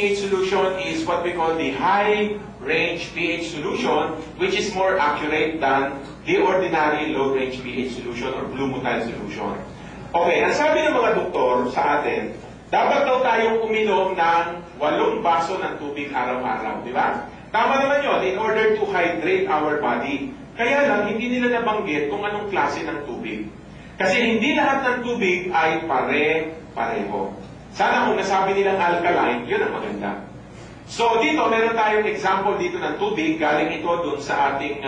pH solution is what we call the high range pH solution, which is more accurate than the ordinary low range pH solution or blue motile solution. Okay, ang sabi ng mga doktor sa atin, dapat daw tayong uminom ng 8 baso ng tubig araw-araw, di ba? Tama naman yun, in order to hydrate our body. Kaya lang, hindi nila nabanggit kung anong klase ng tubig. Kasi hindi lahat ng tubig ay pare-pareho. Sana kung nasabi nilang alkaline, yun ang maganda. So dito, meron tayong example dito ng tubig, galing ito dun sa ating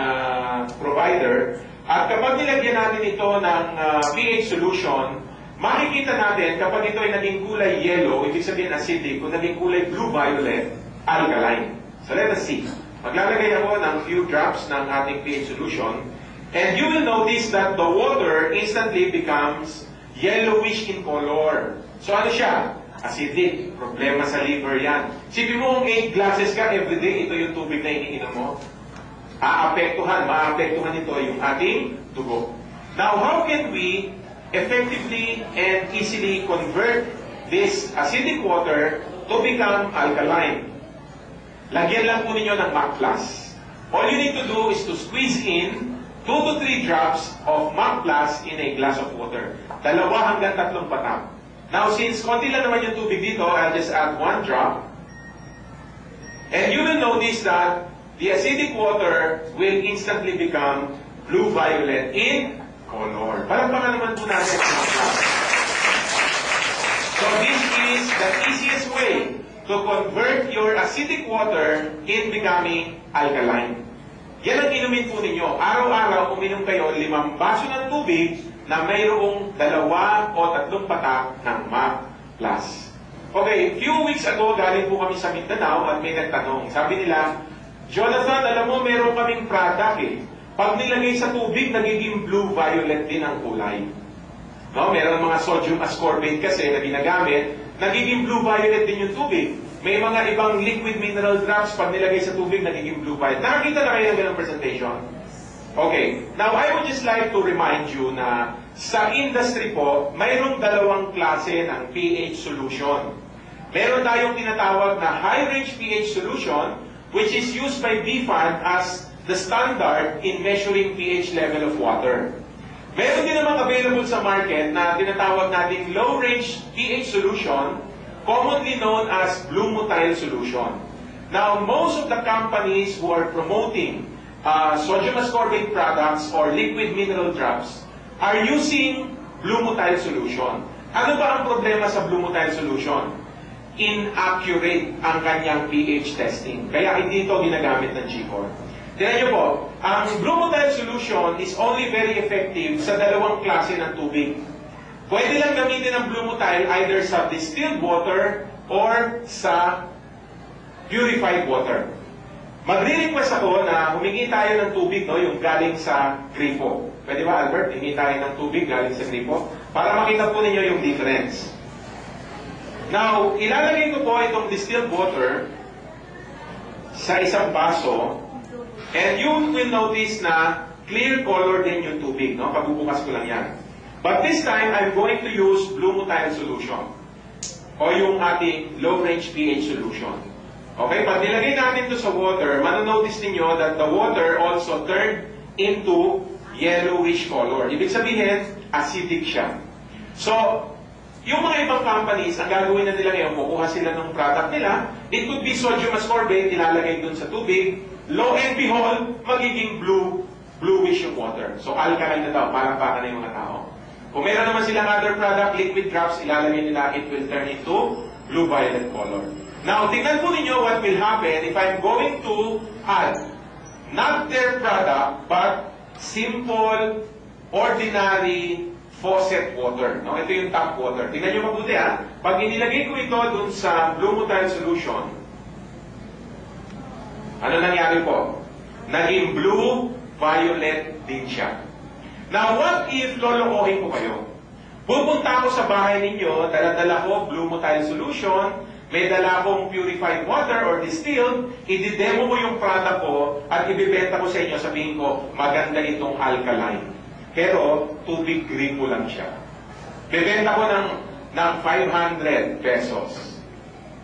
provider. At kapag nilagyan natin ito ng pH solution, makikita natin kapag ito ay naging kulay yellow, ibig sabihin acidic, kung naging kulay blue-violet, alkaline. So let us see. Maglalagay ako ng few drops ng ating pH solution, and you will notice that the water instantly becomes yellowish in color. So ano siya? Acidic. Problema sa liver yan. Sipin mo kung 8 glasses ka everyday, ito yung tubig na iniinom mo. Maapektuhan ito yung ating dugo. Now, how can we effectively and easily convert this acidic water to become alkaline? Lagyan lang po ninyo ng MAC+. All you need to do is to squeeze in 2 to 3 drops of MAC+ in a glass of water. 2 hanggang 3 patak. Now, since konti lang naman yung tubig dito, I'll just add 1 drop. And you will notice that the acidic water will instantly become blue-violet in color. Palagpakan naman po natin ang MAC+. So this is the easiest way to convert your acidic water in becoming alkaline. Yan ang inumin po ninyo. Araw-araw, uminom kayo 5 baso ng tubig na mayroong 2 o 3 patak ng MAC+. Okay, few weeks ago, galing po kami sa Mindanao at may nagtanong. Sabi nila, Jonathan, alam mo, meron kaming product eh. Pag nilagay sa tubig, nagiging blue-violet din ang kulay. No, meron mga sodium ascorbate kasi na ginagamit, nagiging blue-violet din yung tubig. May mga ibang liquid mineral drops, pag nilagay sa tubig, nagiging blue-violet. Nakakita na kayo ng ganong presentation? Okay. Now, I would just like to remind you na sa industry po, mayroong 2 klase ng pH solution. Meron tayong tinatawag na high-range pH solution, which is used by BFAN as the standard in measuring pH level of water. Meron din namang available sa market na tinatawag nating low-range pH solution, commonly known as blue motile solution. Now, most of the companies who are promoting sodium ascorbate products or liquid mineral drops are using blue motile solution. Ano ba ang problema sa blue motile solution? Inaccurate ang kanyang pH testing. Kaya hindi ito ginagamit ng GCOR. Tingnan nyo po, ang blue motile solution is only very effective sa 2 klase ng tubig. Pwede lang gamitin ang blue motile either sa distilled water or sa purified water. Magre-request ako na humingi tayo ng tubig, no, yung galing sa gripo. Pwede ba, Albert? Humingi tayo ng tubig galing sa gripo para makita po ninyo yung difference. Now, ilalagay ko po itong distilled water sa isang baso, and you will notice na clear color din yung tubig, no? Pagbubukas ko lang yan. But this time, I'm going to use blue motile solution o yung ating low-range pH solution. Okay, pag nilagay natin ito sa water, manonotice ninyo that the water also turned into yellowish color. Ibig sabihin, acidic siya. So, yung mga ibang companies, ang gagawin na nila ngayon, kukuha sila ng product nila, it could be sodium ascorbate, ilalagay dun sa tubig, lo and behold, magiging bluish yung water. So, alkaline na daw, parang baka na yung mga tao. Kung meron naman silang other product, liquid drops, ilalagay nila, it will turn into blue-violet color. Now, tingnan po ninyo what will happen if I'm going to add not their product, but simple, ordinary faucet water. No? Ito yung tap water. Tingnan nyo mabuti ha. Pag inilagay ko ito dun sa blue motile solution, ano nangyari po? Naging blue-violet din siya. Now, what if lolokohin ko kayo? Pupunta ako sa bahay ninyo, dala-dala ko blue motile solution, may dala akong purified water or distilled, i-demo ko yung product ko at ibibenta ko sa inyo, sabihin ko, maganda itong alkaline. Pero, tubig gripo lang siya. Bibenta ko ng 500 pesos.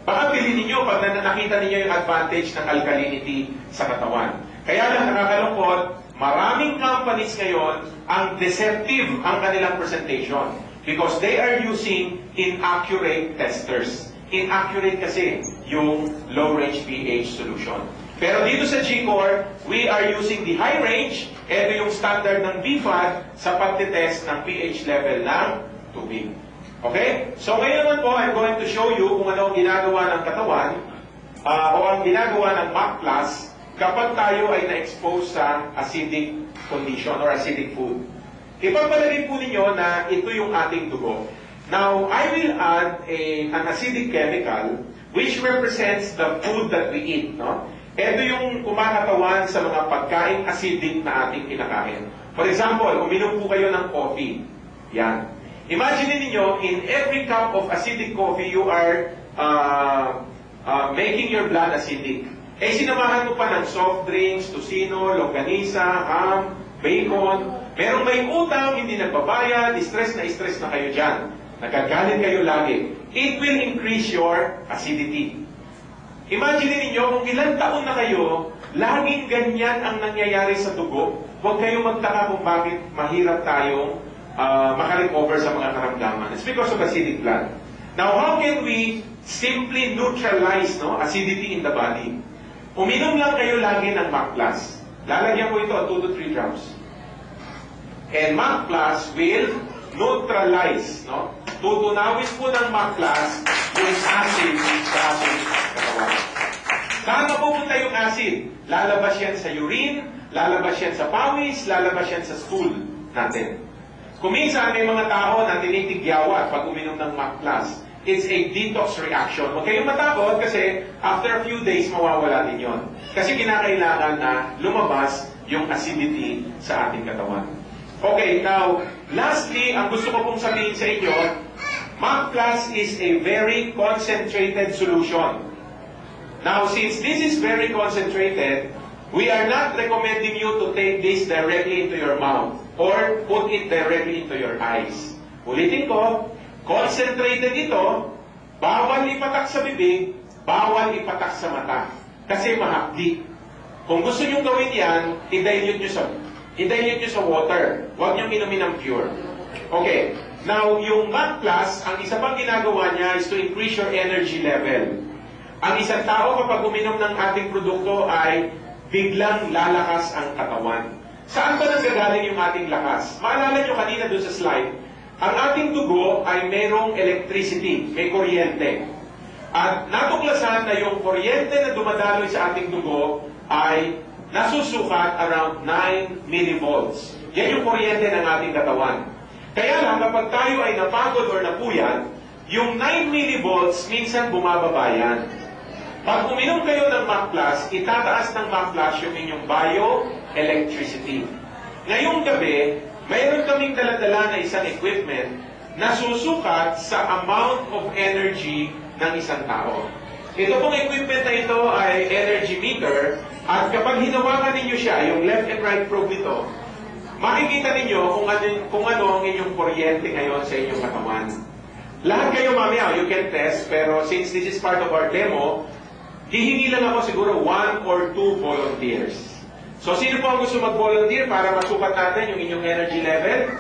Baka mabili ninyo pag nakita ninyo yung advantage ng alkalinity sa katawan. Kaya lang nakakalungkot, maraming companies ngayon ang deceptive ang kanilang presentation because they are using inaccurate testers. Inaccurate kasi yung low-range pH solution. Pero dito sa G-Core, we are using the high range. Ito yung standard ng BFAD sa pagtitest ng pH level ng tubig. Okay? So ngayon naman po, I'm going to show you kung ano ang ginagawa ng katawan o ang ginagawa ng MAC Plus kapag tayo ay na-expose sa acidic condition or acidic food. Ipagpalagay po ninyo na ito yung ating dugo. Now, I will add an acidic chemical which represents the food that we eat. No? Ito yung kumakatawan sa mga pagkain acidic na ating kinakain. For example, uminom po kayo ng coffee. Yan. Imagine niyo in every cup of acidic coffee, you are making your blood acidic. Eh, sinamahan mo pa ng soft drinks, tocino, longganisa, ham, bacon. Merong may utang, hindi nagbabayad, stress na kayo dyan. Nagkagalit kayo lagi. It will increase your acidity. Imagine ninyo kung ilang taon na kayo, laging ganyan ang nangyayari sa dugo. Huwag kayong magtaka kung bakit mahirap tayong makarecover sa mga karamdaman. It's because of acidic blood. Now, how can we simply neutralize acidity in the body? Uminom lang kayo lagi ng MAC Plus. Lalagyan ko ito 2 to 3 drops. And MAC Plus will neutralize. Tutunawin po ng MAC Plus yung acid sa ating katawan. Saan napupunta yung acid? Lalabas yan sa urine, lalabas yan sa pawis, lalabas yan sa stool natin. Kuminsan may mga tao na tinitigyawan pag uminom ng MAC Plus. It's a detox reaction. Huwag kayong matakot kasi after a few days mawawala din yon. Kasi kinakailangan na lumabas yung acidity sa ating katawan. Okay, now, lastly, ang gusto ko pong sabihin sa inyo, MAC Plus is a very concentrated solution. Now, since this is very concentrated, we are not recommending you to take this directly into your mouth or put it directly into your eyes. Ulitin ko, concentrated ito, bawal ipatak sa bibig, bawal ipatak sa mata. Kasi mahapdi. Kung gusto nyo gawin yan, i-dilute nyo sa water. Huwag nyo inumin ng pure. Okay. Now, yung MAC Plus, ang isa pang ginagawa niya is to increase your energy level. Ang isang tao kapag uminom ng ating produkto ay biglang lalakas ang katawan. Saan ba nanggagaling yung ating lakas? Maalala nyo kanina doon sa slide, ang ating dugo ay merong electricity, may kuryente. At natuklasan na yung kuryente na dumadaloy sa ating dugo ay nasusukat around 9 millivolts. Yan yung kuryente ng ating katawan. Kaya lang, kapag tayo ay napagod or napuyat, yung 9 millivolts minsan bumababa yan. Pag uminom kayo ng MAC Plus, itataas ng MAC Plus yung inyong bioelectricity. Ngayong gabi, mayroon kaming daladala na isang equipment na susukat sa amount of energy ng isang tao. Ito pong equipment na ito ay energy meter at kapag hinawakan ninyo siya, yung left and right probe nito, makikita ninyo kung ano ang inyong kuryente ngayon sa inyong katawan. Lahat kayo mamaya, you can test, pero since this is part of our demo, hihingi lang ako siguro 1 or 2 volunteers. So, sino po ang gusto mag-volunteer para masukat natin yung inyong energy level?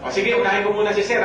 O sige, unahin ko muna si Sir.